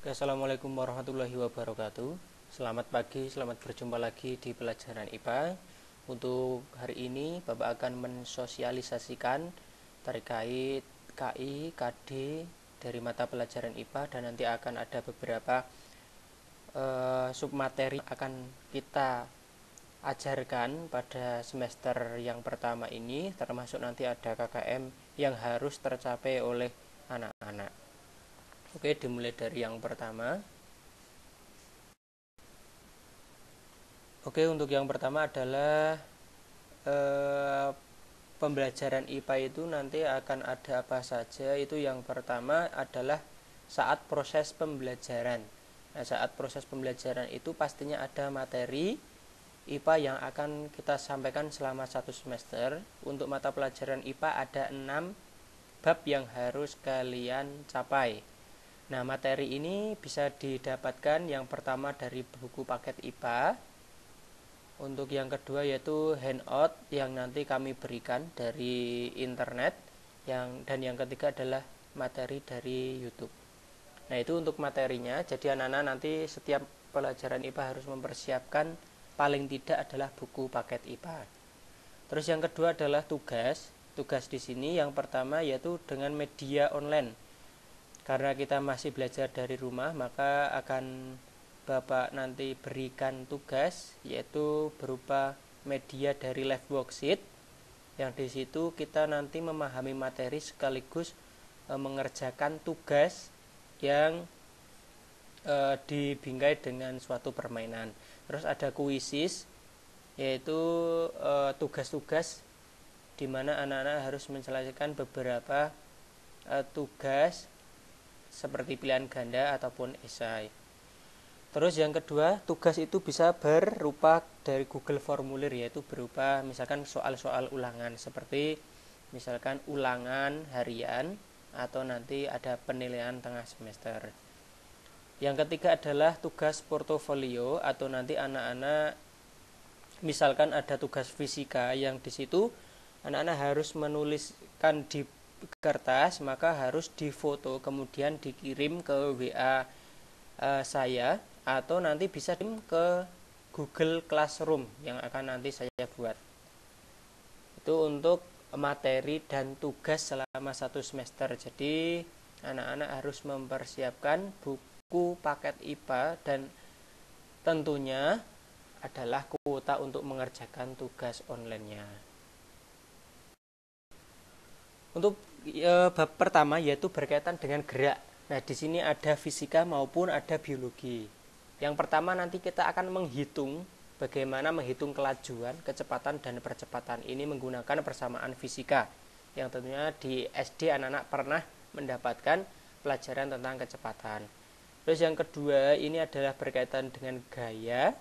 Assalamualaikum warahmatullahi wabarakatuh. Selamat pagi, selamat berjumpa lagi di pelajaran IPA. Untuk hari ini Bapak akan mensosialisasikan terkait KI, KD dari mata pelajaran IPA, dan nanti akan ada beberapa submateri yang akan kita ajarkan pada semester yang pertama ini, termasuk nanti ada KKM yang harus tercapai oleh anak-anak. Oke, dimulai dari yang pertama. Oke, untuk yang pertama adalah pembelajaran IPA itu nanti akan ada apa saja. Itu yang pertama adalah saat proses pembelajaran. Nah, saat proses pembelajaran itu pastinya ada materi IPA yang akan kita sampaikan selama satu semester. Untuk mata pelajaran IPA ada 6 bab yang harus kalian capai. Nah, materi ini bisa didapatkan yang pertama dari buku paket IPA. Untuk yang kedua yaitu handout yang nanti kami berikan dari internet. Dan yang ketiga adalah materi dari YouTube. Nah, itu untuk materinya. Jadi anak-anak nanti setiap pelajaran IPA harus mempersiapkan paling tidak adalah buku paket IPA. Terus yang kedua adalah tugas. Tugas di sini yang pertama yaitu dengan media online. Karena kita masih belajar dari rumah, maka akan Bapak nanti berikan tugas yaitu berupa media dari live worksheet, yang di situ kita nanti memahami materi sekaligus mengerjakan tugas yang dibingkai dengan suatu permainan. Terus ada kuisis, yaitu tugas-tugas di mana anak-anak harus menyelesaikan beberapa tugas seperti pilihan ganda ataupun esai. Terus yang kedua, tugas itu bisa berupa dari Google Formulir, yaitu berupa misalkan soal-soal ulangan seperti misalkan ulangan harian atau nanti ada penilaian tengah semester. Yang ketiga adalah tugas portofolio, atau nanti anak-anak misalkan ada tugas fisika yang di situ anak-anak harus menuliskan di kertas, maka harus difoto kemudian dikirim ke WA saya, atau nanti bisa dikirim ke Google Classroom yang akan nanti saya buat. Itu untuk materi dan tugas selama satu semester. Jadi anak-anak harus mempersiapkan buku paket IPA dan tentunya adalah kuota untuk mengerjakan tugas online-nya. Untuk bab pertama yaitu berkaitan dengan gerak. Nah, di sini ada fisika maupun ada biologi. Yang pertama nanti kita akan menghitung bagaimana menghitung kelajuan, kecepatan dan percepatan. Ini menggunakan persamaan fisika. Yang tentunya di SD anak-anak pernah mendapatkan pelajaran tentang kecepatan. Terus yang kedua ini adalah berkaitan dengan gaya,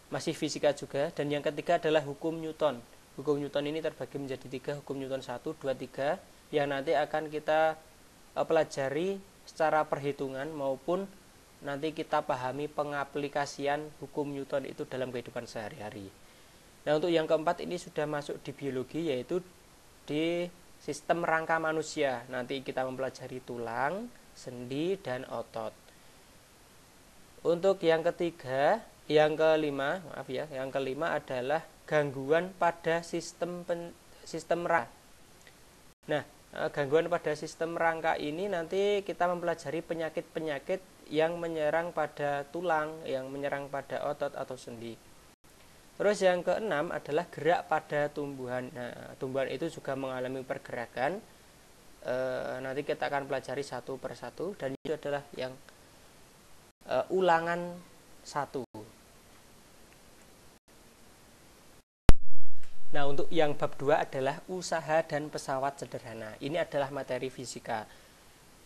masih fisika juga. Dan yang ketiga adalah hukum Newton. Hukum Newton ini terbagi menjadi 3, hukum Newton 1, 2, 3, yang nanti akan kita pelajari secara perhitungan maupun nanti kita pahami pengaplikasian hukum Newton itu dalam kehidupan sehari-hari. Nah, untuk yang keempat ini sudah masuk di biologi, yaitu di sistem rangka manusia. Nanti kita mempelajari tulang, sendi, dan otot. Untuk yang kelima adalah gangguan pada sistem rangka. Nah, gangguan pada sistem rangka ini nanti kita mempelajari penyakit-penyakit yang menyerang pada tulang, yang menyerang pada otot atau sendi. Terus yang keenam adalah gerak pada tumbuhan. Nah, tumbuhan itu juga mengalami pergerakan. Nanti kita akan pelajari satu persatu, dan itu adalah yang ulangan 1. Nah, untuk yang bab 2 adalah usaha dan pesawat sederhana. Ini adalah materi fisika.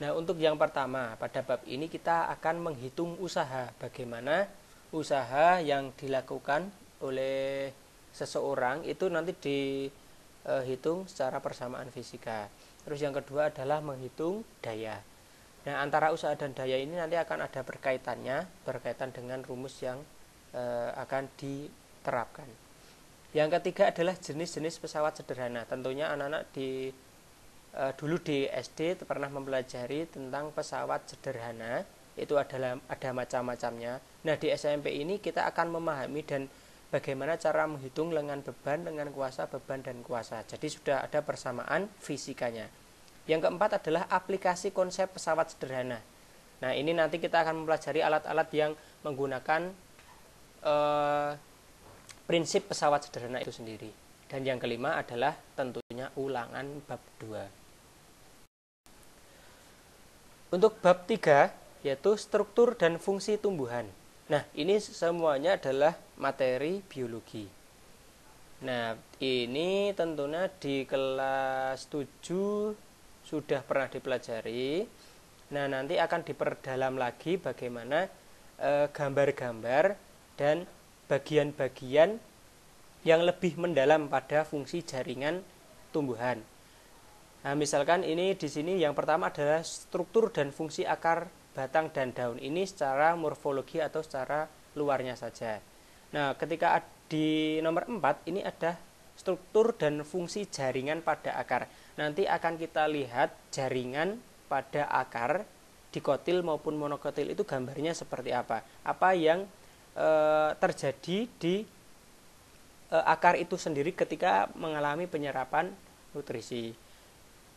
Nah, untuk yang pertama, pada bab ini kita akan menghitung usaha. Bagaimana usaha yang dilakukan oleh seseorang itu nanti dihitung secara persamaan fisika. Terus yang kedua adalah menghitung daya. Nah, antara usaha dan daya ini nanti akan ada berkaitan dengan rumus yang akan diterapkan. Yang ketiga adalah jenis-jenis pesawat sederhana. Tentunya anak-anak dulu di SD pernah mempelajari tentang pesawat sederhana. itu ada macam-macamnya. Nah, di SMP ini kita akan memahami dan bagaimana cara menghitung lengan beban, lengan kuasa, beban dan kuasa. Jadi sudah ada persamaan fisikanya. Yang keempat adalah aplikasi konsep pesawat sederhana. Nah, ini nanti kita akan mempelajari alat-alat yang menggunakan prinsip pesawat sederhana itu sendiri. Dan yang kelima adalah tentunya ulangan bab 2. Untuk bab 3 yaitu struktur dan fungsi tumbuhan. Nah, ini semuanya adalah materi biologi. Nah, ini tentunya di kelas 7 sudah pernah dipelajari. Nah, nanti akan diperdalam lagi bagaimana gambar-gambar dan bagian-bagian yang lebih mendalam pada fungsi jaringan tumbuhan. Nah, misalkan ini di sini yang pertama adalah struktur dan fungsi akar, batang dan daun. Ini secara morfologi atau secara luarnya saja. Nah, ketika di nomor 4 ini ada struktur dan fungsi jaringan pada akar. Nanti akan kita lihat jaringan pada akar dikotil maupun monokotil itu gambarnya seperti apa. Apa yang terjadi di akar itu sendiri ketika mengalami penyerapan nutrisi.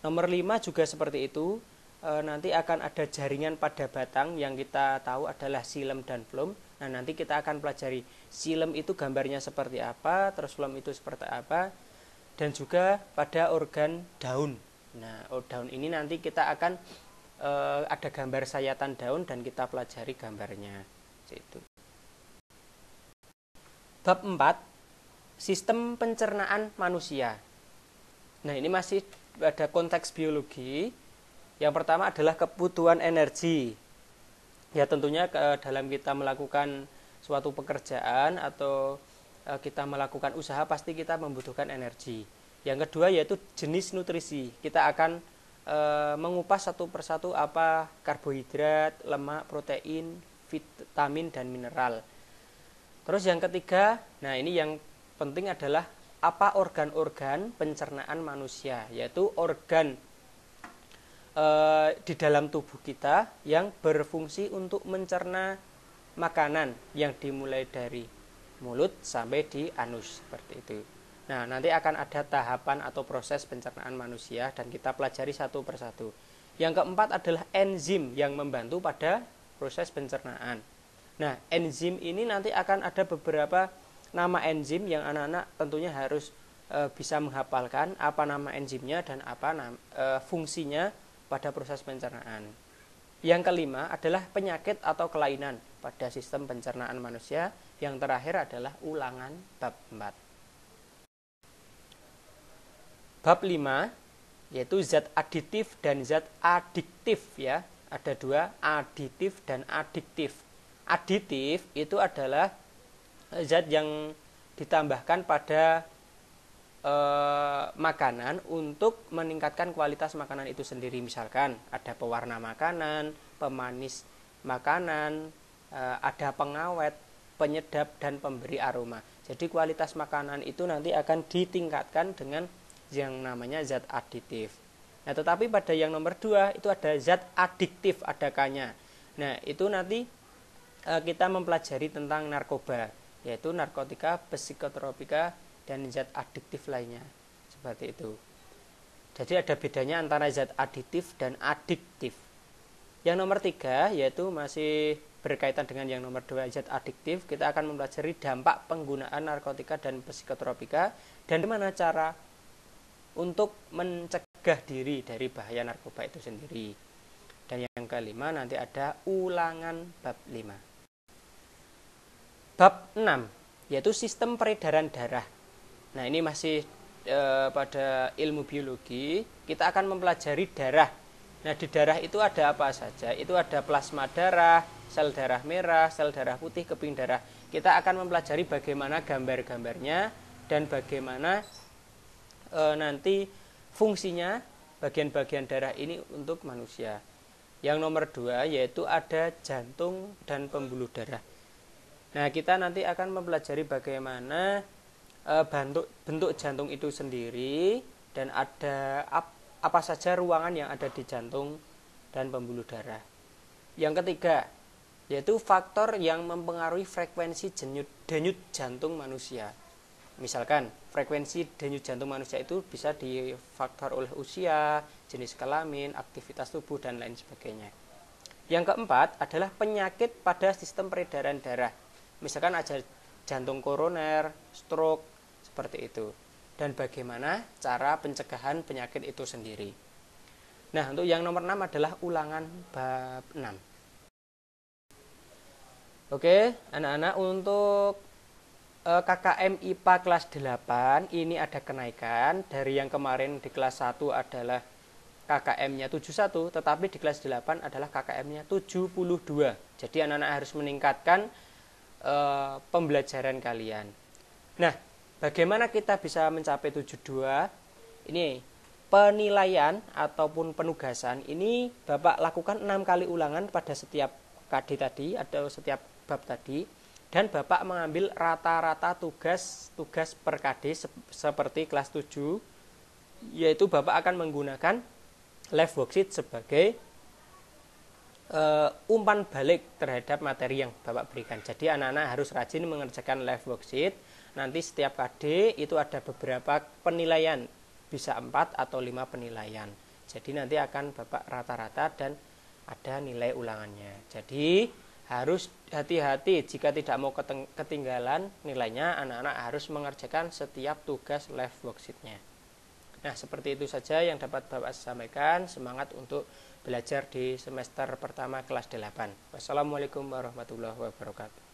Nomor 5 juga seperti itu. Nanti akan ada jaringan pada batang yang kita tahu adalah xilem dan floem. Nah, nanti kita akan pelajari xilem itu gambarnya seperti apa, terus floem itu seperti apa, dan juga pada organ daun. Nah, daun ini nanti kita akan ada gambar sayatan daun dan kita pelajari gambarnya. Itu. Bab 4, sistem pencernaan manusia. Nah, ini masih ada konteks biologi. Yang pertama adalah kebutuhan energi. Ya, tentunya dalam kita melakukan suatu pekerjaan atau kita melakukan usaha pasti kita membutuhkan energi. Yang kedua yaitu jenis nutrisi. Kita akan mengupas satu persatu apa karbohidrat, lemak, protein, vitamin dan mineral. Terus yang ketiga, nah ini yang penting adalah apa organ-organ pencernaan manusia, yaitu organ di dalam tubuh kita yang berfungsi untuk mencerna makanan yang dimulai dari mulut sampai di anus, seperti itu. Nah, nanti akan ada tahapan atau proses pencernaan manusia dan kita pelajari satu persatu. Yang keempat adalah enzim yang membantu pada proses pencernaan. Nah, enzim ini nanti akan ada beberapa nama enzim yang anak-anak tentunya harus bisa menghafalkan apa nama enzimnya dan apa fungsinya pada proses pencernaan. Yang kelima adalah penyakit atau kelainan pada sistem pencernaan manusia. Yang terakhir adalah ulangan bab 4. Bab 5 yaitu zat aditif dan zat adiktif ya. Ada dua, aditif dan adiktif. Aditif itu adalah zat yang ditambahkan pada makanan untuk meningkatkan kualitas makanan itu sendiri. Misalkan ada pewarna makanan, pemanis makanan, ada pengawet, penyedap dan pemberi aroma. Jadi kualitas makanan itu nanti akan ditingkatkan dengan yang namanya zat aditif. Nah, tetapi pada yang nomor 2 itu ada zat adiktif, ada K-nya. Nah, itu nanti kita mempelajari tentang narkoba, yaitu narkotika, psikotropika dan zat adiktif lainnya, seperti itu. Jadi ada bedanya antara zat aditif dan adiktif. Yang nomor 3 yaitu masih berkaitan dengan yang nomor 2, zat adiktif. Kita akan mempelajari dampak penggunaan narkotika dan psikotropika dan bagaimana cara untuk mencegah diri dari bahaya narkoba itu sendiri. Dan yang kelima nanti ada ulangan bab 5. Bab 6 yaitu sistem peredaran darah. Nah, ini masih pada ilmu biologi. Kita akan mempelajari darah. Nah, di darah itu ada apa saja? Itu ada plasma darah, sel darah merah, sel darah putih, keping darah. Kita akan mempelajari bagaimana gambar-gambarnya dan bagaimana nanti fungsinya bagian-bagian darah ini untuk manusia. Yang nomor 2 yaitu ada jantung dan pembuluh darah. Nah, kita nanti akan mempelajari bagaimana bentuk jantung itu sendiri dan ada apa saja ruangan yang ada di jantung dan pembuluh darah. Yang ketiga, yaitu faktor yang mempengaruhi frekuensi denyut jantung manusia. Misalkan frekuensi denyut jantung manusia itu bisa difaktor oleh usia, jenis kelamin, aktivitas tubuh, dan lain sebagainya. Yang keempat adalah penyakit pada sistem peredaran darah. Misalkan ada jantung koroner, stroke, seperti itu. Dan bagaimana cara pencegahan penyakit itu sendiri. Nah, untuk yang nomor 6 adalah ulangan bab 6. Oke, anak-anak, untuk KKM IPA kelas 8 ini ada kenaikan. Dari yang kemarin di kelas 1 adalah KKM-nya 71, tetapi di kelas 8 adalah KKM-nya 72. Jadi anak-anak harus meningkatkan pembelajaran kalian. Nah, bagaimana kita bisa mencapai 72? Ini penilaian ataupun penugasan ini Bapak lakukan 6 kali ulangan pada setiap KD tadi atau setiap bab tadi, dan Bapak mengambil rata-rata tugas per KD seperti kelas 7, yaitu Bapak akan menggunakan live worksheet sebagai umpan balik terhadap materi yang Bapak berikan. Jadi anak-anak harus rajin mengerjakan live worksheet. Nanti setiap KD itu ada beberapa penilaian, bisa 4 atau 5 penilaian. Jadi nanti akan Bapak rata-rata dan ada nilai ulangannya. Jadi harus hati-hati jika tidak mau ketinggalan nilainya, anak-anak harus mengerjakan setiap tugas live worksheet-nya. Nah, seperti itu saja yang dapat Bapak sampaikan. Semangat untuk belajar di semester pertama kelas 8. Wassalamualaikum warahmatullahi wabarakatuh.